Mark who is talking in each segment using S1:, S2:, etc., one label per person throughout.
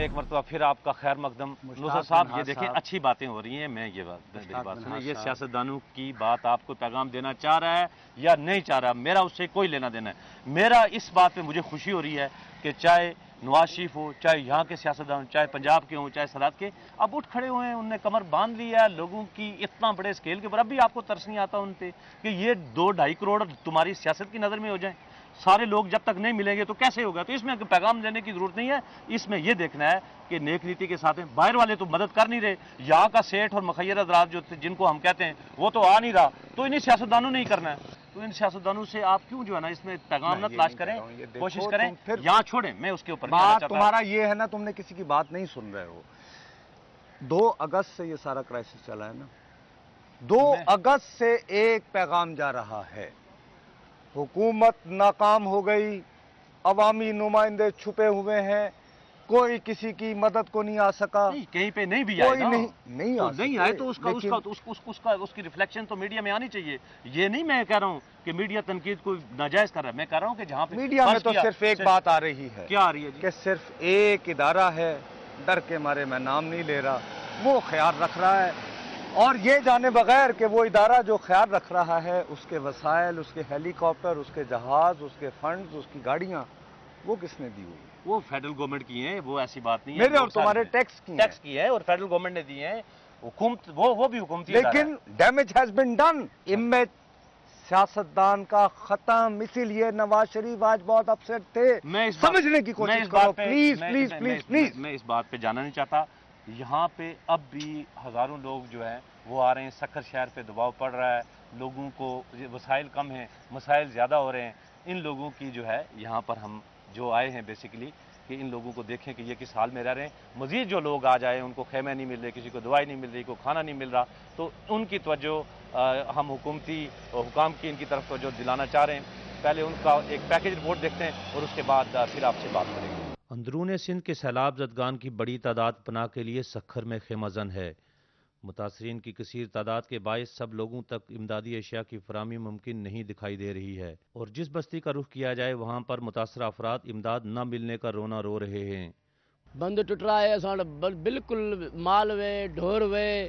S1: میں ایک مرتبہ پھر آپ کا خیر مقدم۔ نصرت صاحب یہ دیکھیں اچھی باتیں ہو رہی ہیں، میں یہ بات سنیں، یہ سیاستدانوں کی بات آپ کو پیغام دینا چاہ رہا ہے یا نہیں چاہ رہا، میرا اس سے کوئی لینا دینا ہے۔ میرا اس بات پہ مجھے خوشی ہو رہی ہے کہ چاہے نواز شریف ہو، چاہے یہاں کے سیاستدان، چاہے پنجاب کے ہوں، چاہے سرحد کے، اب اٹھ کھڑے ہوئے ہیں، انہوں نے کمر باندھ لی ہے لوگوں کی اتنا بڑے اسکیل کے اوپر۔ اب بھی آپ کو ترس نہیں آتا ان پہ کہ یہ 2-2.5 کروڑ تمہاری سیاست کی نظر میں ہو جائیں؟ سارے لوگ جب تک نہیں ملیں گے تو کیسے ہوگا؟ تو اس میں پیغام دینے کی ضرورت نہیں ہے، اس میں یہ دیکھنا ہے کہ نیک نیتی کے ساتھ ہیں۔ باہر والے تو مدد کر نہیں رہے، یہاں کا سیٹھ اور مخیر حضرات جو جن کو ہم کہتے ہیں وہ تو آ نہیں رہا، تو انہیں سیاستدانوں نے ہی کرنا ہے۔ تو ان سیاستدانوں سے آپ کیوں جو ہے نا اس میں پیغام نہ تلاش کریں، کوشش کریں یہاں چھوڑیں۔ میں اس کے اوپر
S2: بات تمہارا یہ ہے نا، تم نے کسی کی بات نہیں سن رہے ہو۔ 2 اگست سے یہ سارا کرائسس چلا ہے نا، 2 اگست سے ایک پیغام جا رہا ہے، حکومت ناکام ہو گئی، عوامی نمائندے چھپے ہوئے ہیں، کوئی کسی کی مدد کو نہیں آ سکا،
S1: کہیں پہ نہیں بھی آئے نا،
S2: نہیں
S1: آئے تو اس کی ریفلیکشن تو میڈیا میں آنی چاہیے۔ یہ نہیں میں کہہ رہا ہوں کہ میڈیا تنقید کو ناجائز کر رہا ہے، میں کہہ رہا ہوں کہ جہاں پہ
S2: میڈیا میں تو صرف ایک بات آ رہی ہے۔
S1: کیا آ رہی ہے؟
S2: کہ صرف ایک ادارہ ہے، ڈر کے مارے میں نام نہیں لے رہا، وہ خیال رکھ رہا ہے، اور یہ جانے بغیر کہ وہ ادارہ جو خیال رکھ رہا ہے اس کے وسائل، اس کے ہیلی کاپٹر، اس کے جہاز، اس کے فنڈز، اس کی گاڑیاں، وہ کس نے دی ہوئی؟
S1: وہ فیڈرل گورنمنٹ کی ہیں، وہ ایسی بات نہیں ہے،
S2: میرے اور تمہارے ٹیکس
S1: کی ہے اور فیڈرل گورنمنٹ نے دی ہیں، حکومت وہ بھی حکومتی ادارہ ہے۔
S2: لیکن damage has been done, image سیاستدان کا ختم، اسی لیے نواز شریف آج بہت اپسیٹ تھے۔ سمجھنے کی کوشش کرو پلیز پلیز پلیز پلیز۔
S1: میں اس بات پہ جانا نہیں چاہتا، یہاں پہ اب بھی ہزاروں لوگ جو ہیں وہ آ رہے ہیں، سکھر شہر پہ دباؤ پڑ رہا ہے، لوگوں کو وسائل کم ہیں، مسائل زیادہ ہو رہے ہیں، ان لوگوں کی جو ہے یہاں پر ہم جو آئے ہیں بیسیکلی کہ ان لوگوں کو دیکھیں کہ یہ کس حال میں رہ رہے ہیں۔ مزید جو لوگ آ جائیں، ان کو خیمے نہیں مل رہے، کسی کو دوائی نہیں مل رہی، کوئی کھانا نہیں مل رہا، تو ان کی توجہ ہم حکومتی حکام کی ان کی طرف توجہ دلانا چاہ رہے ہیں۔ پہلے ان کا ایک پیکج رپورٹ دیکھتے ہیں اور اس کے بعد پھر آپ سے بات کریں گے۔ اندرون سندھ کے سیلاب زدگان کی بڑی تعداد پناہ کے لیے سکھر میں خیمہ زن ہے۔ متاثرین کی کثیر تعداد کے باعث سب لوگوں تک امدادی اشیاء کی فراہمی ممکن نہیں دکھائی دے رہی ہے، اور جس بستی کا رخ کیا جائے وہاں پر متاثرہ افراد امداد نہ ملنے کا رونا رو رہے ہیں۔
S3: بند ٹوٹ رہا ہے، بالکل مال وے ڈھور وے،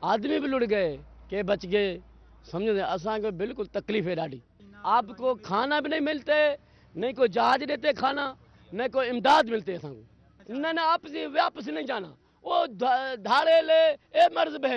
S3: آدمی بھی لٹ گئے کہ بچ گئے، سمجھے اساں کو بالکل تکلیف ہے ڈاڈی۔ آپ کو کھانا بھی نہیں ملتے، نہیں کوئی جہاز دیتے کھانا، نہ کوئی امداد ملتے اساں کو، نہ واپس نہیں جانا، وہ دھاڑے لے اے مرض بہ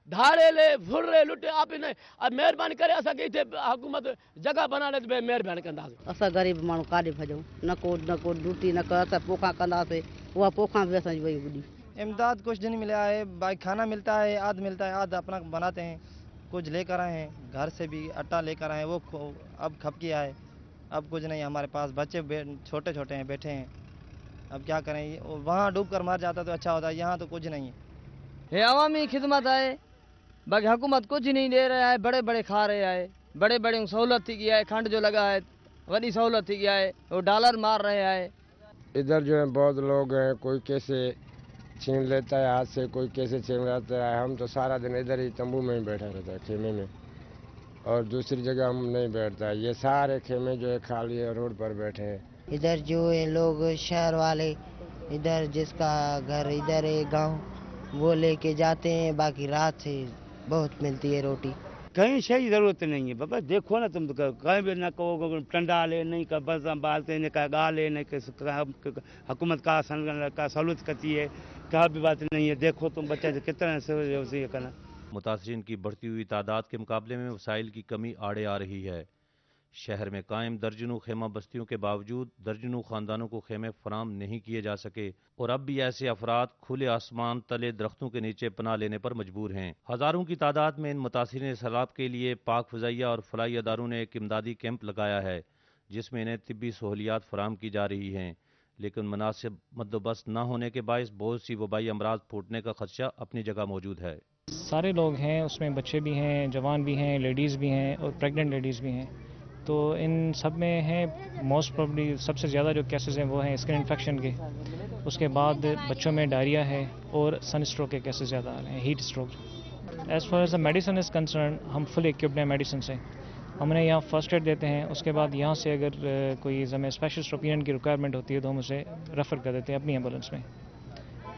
S3: دھاڑے لے پھر رہے لٹے آپ نے، اب مہربانی کرے اساں کے حکومت جگہ بنا لے بے مہربانی کندا۔
S4: اساں غریب مانو کاڈے بھجوں، نہ کو ڈیوٹی نہ کو اساں پوکھا کندا سے، وہ پوکھا بھی اساں وہی بڈی۔
S5: امداد کچھ نہیں ملا ہے، بائی کھانا ملتا ہے، ملتا ہے، اپنا بناتے ہیں، کچھ لے کر آئے ہیں گھر سے بھی آٹا لے کر آئے ہیں، وہ اب کھپ گیا ہے، اب کچھ نہیں ہمارے پاس، بچے چھوٹے چھوٹے ہیں بیٹھے ہیں، اب کیا کریں، وہاں ڈوب کر مر جاتا تو اچھا ہوتا ہے، یہاں تو کچھ نہیں ہے۔
S3: یہ عوامی خدمت ہے، باقی حکومت کچھ نہیں دے رہا ہے، بڑے بڑے کھا رہے ہیں، بڑے بڑے سہولت تھی گیا ہے، کھنڈ جو لگا ہے بڑی سہولت تھی گیا ہے، وہ ڈالر مار رہے ہیں۔
S6: ادھر جو ہے بہت لوگ ہیں، کوئی کیسے چھین لیتا ہے ہاتھ سے، کوئی کیسے چھین لیتا ہے، ہم تو سارا دن ادھر ہی تمبو میں ہی بیٹھا رہتا ہے خیمے میں، اور دوسری جگہ ہم نہیں بیٹھتا ہے، یہ سارے خیمے جو ہے خالی ہے، روڈ پر بیٹھے ہیں۔
S4: ادھر جو ہے لوگ شہر والے، ادھر جس کا گھر ادھر ہے گاؤں، وہ لے کے جاتے ہیں، باقی رات سے بہت ملتی ہے روٹی۔
S7: کہیں شے ضرورت نہیں ہے بابا، دیکھو نا تم کہیں بھی نہ کہو ٹنڈا لے، نہیں کہ برتن بالتے، نہیں کہ گالے، نہیں کہ حکومت کا سہولت کرتی ہے، کہا بھی بات نہیں ہے، دیکھو تم بچے کتنا سے کرنا۔
S1: متاثرین کی بڑھتی ہوئی تعداد کے مقابلے میں وسائل کی کمی آڑے آ رہی ہے۔ شہر میں قائم درجنوں خیمہ بستیوں کے باوجود درجنوں خاندانوں کو خیمے فراہم نہیں کیے جا سکے، اور اب بھی ایسے افراد کھلے آسمان تلے درختوں کے نیچے پناہ لینے پر مجبور ہیں۔ ہزاروں کی تعداد میں ان متاثرین سیلاب کے لیے پاک فضائیہ اور فلاحی اداروں نے ایک امدادی کیمپ لگایا ہے، جس میں انہیں طبی سہولیات فراہم کی جا رہی ہیں، لیکن مناسب بندوبست نہ ہونے کے باعث بہت سی وبائی امراض پھوٹنے کا خدشہ اپنی جگہ موجود ہے۔
S8: سارے لوگ ہیں، اس میں بچے بھی ہیں، جوان بھی ہیں، لیڈیز بھی ہیں اور پریگننٹ لیڈیز بھی ہیں، تو ان سب میں ہیں موسٹ پروبلی سب سے زیادہ جو کیسز ہیں وہ ہیں اسکن انفیکشن کے، اس کے بعد بچوں میں ڈائریا ہے، اور سن اسٹروک کے کیسز زیادہ آ رہے ہیں، heat stroke. As far as the medicine is concern, ہم فل ایکوپڈ ہیں میڈیسن سے، ہم نے یہاں فرسٹ ایڈ دیتے ہیں، اس کے بعد یہاں سے اگر کوئی ہمیں اسپیشلسٹ اوپینین کی ریکوائرمنٹ ہوتی ہے تو ہم اسے ریفر کر دیتے ہیں اپنی ایمبولینس میں۔